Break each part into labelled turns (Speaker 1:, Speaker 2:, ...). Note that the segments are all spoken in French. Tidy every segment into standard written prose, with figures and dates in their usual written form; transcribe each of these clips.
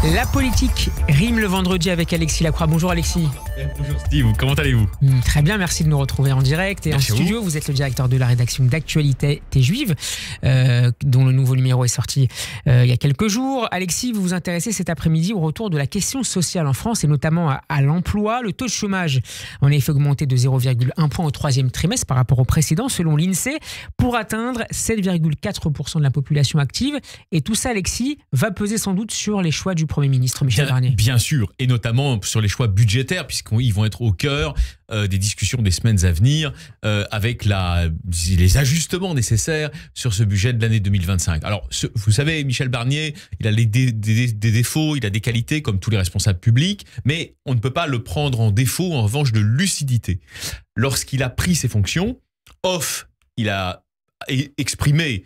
Speaker 1: La politique rime le vendredi avec Alexis Lacroix. Bonjour Alexis.
Speaker 2: Bonjour Steve, comment allez-vous?
Speaker 1: Très bien, merci de nous retrouver en direct et
Speaker 2: Merci
Speaker 1: en studio. Vous êtes le directeur de la rédaction d'Actualité Juive, dont le nouveau numéro est sorti il y a quelques jours. Alexis, vous vous intéressez cet après-midi au retour de la question sociale en France et notamment à l'emploi. Le taux de chômage en effet augmenté de 0,1 point au troisième trimestre par rapport au précédent, selon l'INSEE, pour atteindre 7,4% de la population active. Et tout ça, Alexis, va peser sans doute sur les choix du Premier ministre Michel Barnier.
Speaker 2: Bien sûr, et notamment sur les choix budgétaires, puisqu'ils vont être au cœur des discussions des semaines à venir, avec les ajustements nécessaires sur ce budget de l'année 2025. Alors, vous savez, Michel Barnier, il a des défauts, il a des qualités comme tous les responsables publics, mais on ne peut pas le prendre en défaut, en revanche, de lucidité. Lorsqu'il a pris ses fonctions, il a exprimé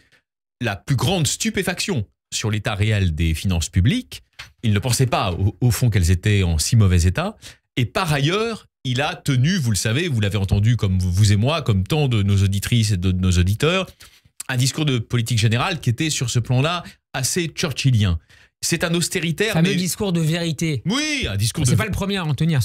Speaker 2: la plus grande stupéfaction sur l'état réel des finances publiques. Il ne pensait pas, au fond, qu'elles étaient en si mauvais état. Et par ailleurs, il a tenu, vous le savez, vous l'avez entendu comme vous et moi, comme tant de nos auditrices et de nos auditeurs, un discours de politique générale qui était sur ce plan-là assez churchillien. C'est un austéritaire.
Speaker 1: Fameux discours de vérité.
Speaker 2: Oui, un discours
Speaker 1: c'est pas le premier à en tenir.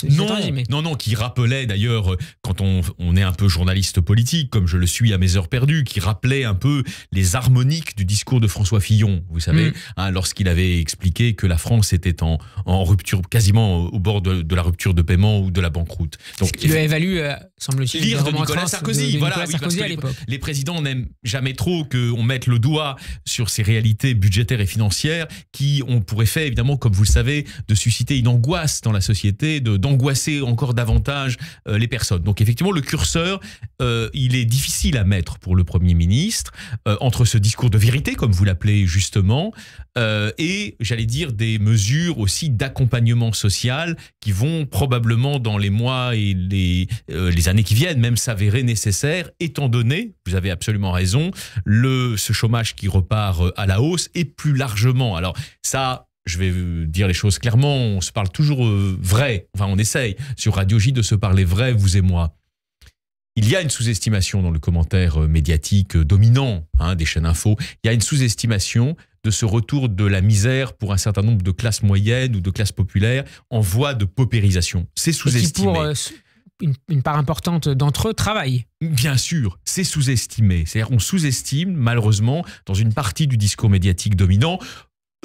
Speaker 2: Non, qui rappelait d'ailleurs, quand on est un peu journaliste politique, comme je le suis à mes heures perdues, qui rappelait un peu les harmoniques du discours de François Fillon, vous savez, lorsqu'il avait expliqué que la France était en rupture, quasiment au bord de la rupture de paiement ou de la banqueroute.
Speaker 1: Donc, il a évalué, semble-t-il,
Speaker 2: lire de Nicolas Sarkozy.
Speaker 1: Voilà, Sarkozy à l'époque.
Speaker 2: Les présidents n'aiment jamais trop qu'on mette le doigt sur ces réalités budgétaires et financières qui ont pour effet, évidemment, comme vous le savez, de susciter une angoisse dans la société, d'angoisser encore davantage les personnes. Donc effectivement, le curseur, il est difficile à mettre pour le Premier ministre, entre ce discours de vérité, comme vous l'appelez justement, et, j'allais dire, des mesures aussi d'accompagnement social qui vont probablement, dans les mois et les années qui viennent, même s'avérer nécessaires, étant donné, vous avez absolument raison, ce chômage qui repart à la hausse, et plus largement. Alors ça, je vais dire les choses clairement, on se parle toujours vrai, enfin on essaye sur Radio J de se parler vrai, vous et moi. Il y a une sous-estimation dans le commentaire médiatique dominant des chaînes info, il y a une sous-estimation de ce retour de la misère pour un certain nombre de classes moyennes ou de classes populaires en voie de paupérisation. C'est sous-estimé.
Speaker 1: Et qui, pour une part importante d'entre eux, travaillent.
Speaker 2: Bien sûr, c'est sous-estimé. C'est-à-dire on sous-estime, malheureusement, dans une partie du discours médiatique dominant,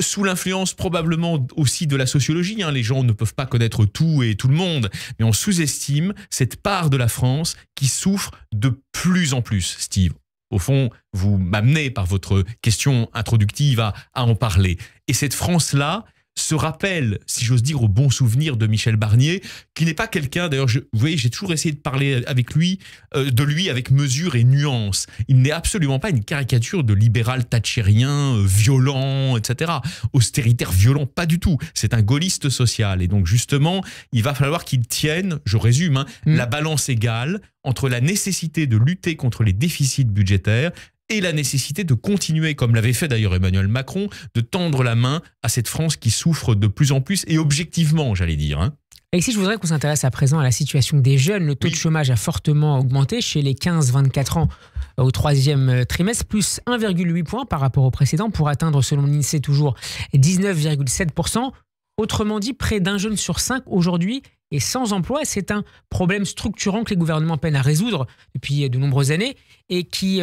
Speaker 2: sous l'influence probablement aussi de la sociologie. Les gens ne peuvent pas connaître tout et tout le monde, mais on sous-estime cette part de la France qui souffre de plus en plus, Steve. Au fond, vous m'amenez par votre question introductive à en parler. Et cette France-là se rappelle, si j'ose dire, au bon souvenir de Michel Barnier, qui n'est pas quelqu'un, d'ailleurs, vous voyez, j'ai toujours essayé de parler de lui avec mesure et nuance. Il n'est absolument pas une caricature de libéral thatchérien, violent, etc. Austéritaire, violent, pas du tout. C'est un gaulliste social. Et donc, justement, il va falloir qu'il tienne, je résume, la balance égale entre la nécessité de lutter contre les déficits budgétaires et la nécessité de continuer, comme l'avait fait d'ailleurs Emmanuel Macron, de tendre la main à cette France qui souffre de plus en plus, et objectivement, j'allais dire.
Speaker 1: Alexis, je voudrais qu'on s'intéresse à présent à la situation des jeunes. Le taux de chômage a fortement augmenté chez les 15-24 ans au troisième trimestre, plus 1,8 points par rapport au précédent, pour atteindre, selon l'INSEE, toujours 19,7%. Autrement dit, près d'un jeune sur 5 aujourd'hui est sans emploi. C'est un problème structurant que les gouvernements peinent à résoudre depuis de nombreuses années et qui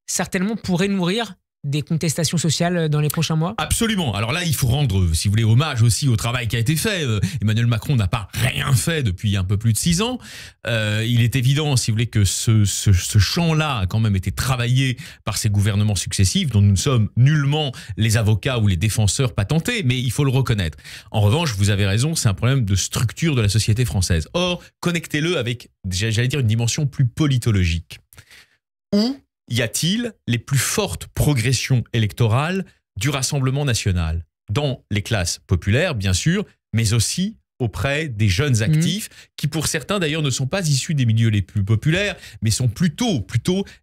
Speaker 1: certainement pourrait nourrir des contestations sociales dans les prochains mois?
Speaker 2: Absolument. Alors là, il faut rendre, si vous voulez, hommage aussi au travail qui a été fait. Emmanuel Macron n'a pas rien fait depuis un peu plus de 6 ans. Il est évident, si vous voulez, que ce champ-là a quand même été travaillé par ces gouvernements successifs, dont nous ne sommes nullement les avocats ou les défenseurs patentés, mais il faut le reconnaître. En revanche, vous avez raison, c'est un problème de structure de la société française. Or, connectez-le avec, j'allais dire, une dimension plus politologique. Où y a-t-il les plus fortes progressions électorales du Rassemblement national? Dans les classes populaires, bien sûr, mais aussi auprès des jeunes actifs, qui pour certains d'ailleurs ne sont pas issus des milieux les plus populaires, mais sont plutôt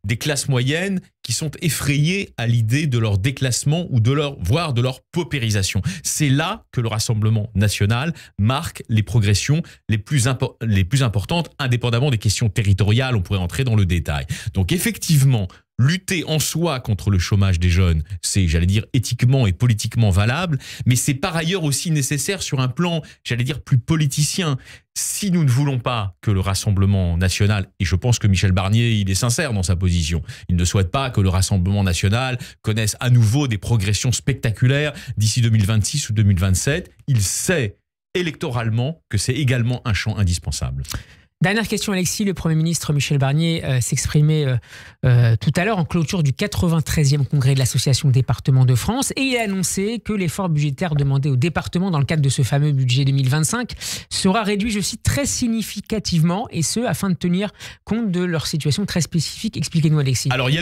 Speaker 2: des classes moyennes qui sont effrayées à l'idée de leur déclassement ou voire de leur paupérisation. C'est là que le Rassemblement national marque les progressions les plus importantes, indépendamment des questions territoriales, on pourrait entrer dans le détail. Donc effectivement, lutter en soi contre le chômage des jeunes, c'est, j'allais dire, éthiquement et politiquement valable, mais c'est par ailleurs aussi nécessaire sur un plan, j'allais dire, plus politicien. Si nous ne voulons pas que le Rassemblement national, et je pense que Michel Barnier, il est sincère dans sa position, il ne souhaite pas que le Rassemblement national connaisse à nouveau des progressions spectaculaires d'ici 2026 ou 2027, il sait électoralement que c'est également un champ indispensable.
Speaker 1: Dernière question, Alexis. Le Premier ministre Michel Barnier s'exprimait tout à l'heure en clôture du 93e congrès de l'Association Départements de France et il a annoncé que l'effort budgétaire demandé aux départements dans le cadre de ce fameux budget 2025 sera réduit, je cite, très significativement et ce, afin de tenir compte de leur situation très spécifique. Expliquez-nous, Alexis.
Speaker 2: Alors, il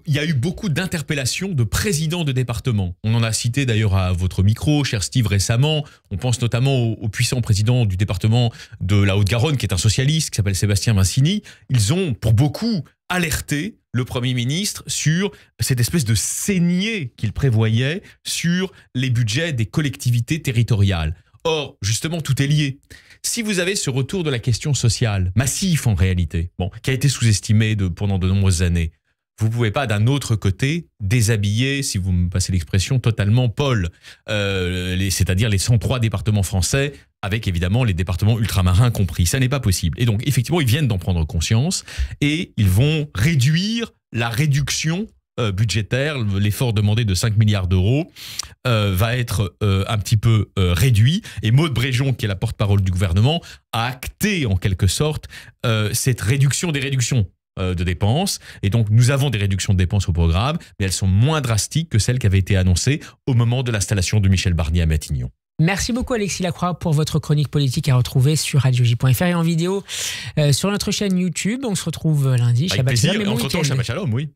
Speaker 2: y a eu beaucoup d'interpellations de présidents de départements. On en a cité d'ailleurs à votre micro, cher Steve, récemment. On pense notamment au puissant président du département de la Haute-Garonne, qui est un socialiste, qui s'appelle Sébastien Vincini. Ils ont, pour beaucoup, alerté le Premier ministre sur cette espèce de saignée qu'il prévoyait sur les budgets des collectivités territoriales. Or, justement, tout est lié. Si vous avez ce retour de la question sociale, massif en réalité, qui a été sous-estimé pendant de nombreuses années, vous ne pouvez pas, d'un autre côté, déshabiller, si vous me passez l'expression, totalement Paul, c'est-à-dire les 103 départements français, avec évidemment les départements ultramarins compris. Ça n'est pas possible. Et donc, effectivement, ils viennent d'en prendre conscience et ils vont réduire la réduction budgétaire. L'effort demandé de 5 milliards d'euros va être un petit peu réduit. Et Maud Bréjon, qui est la porte-parole du gouvernement, a acté en quelque sorte cette réduction des réductions de dépenses. Et donc, nous avons des réductions de dépenses au programme, mais elles sont moins drastiques que celles qui avaient été annoncées au moment de l'installation de Michel Barnier à Matignon.
Speaker 1: Merci beaucoup Alexis Lacroix pour votre chronique politique à retrouver sur radioj.fr et en vidéo sur notre chaîne YouTube. On se retrouve lundi.
Speaker 2: Avec plaisir. Et entre-temps, Shabbat Shalom, oui.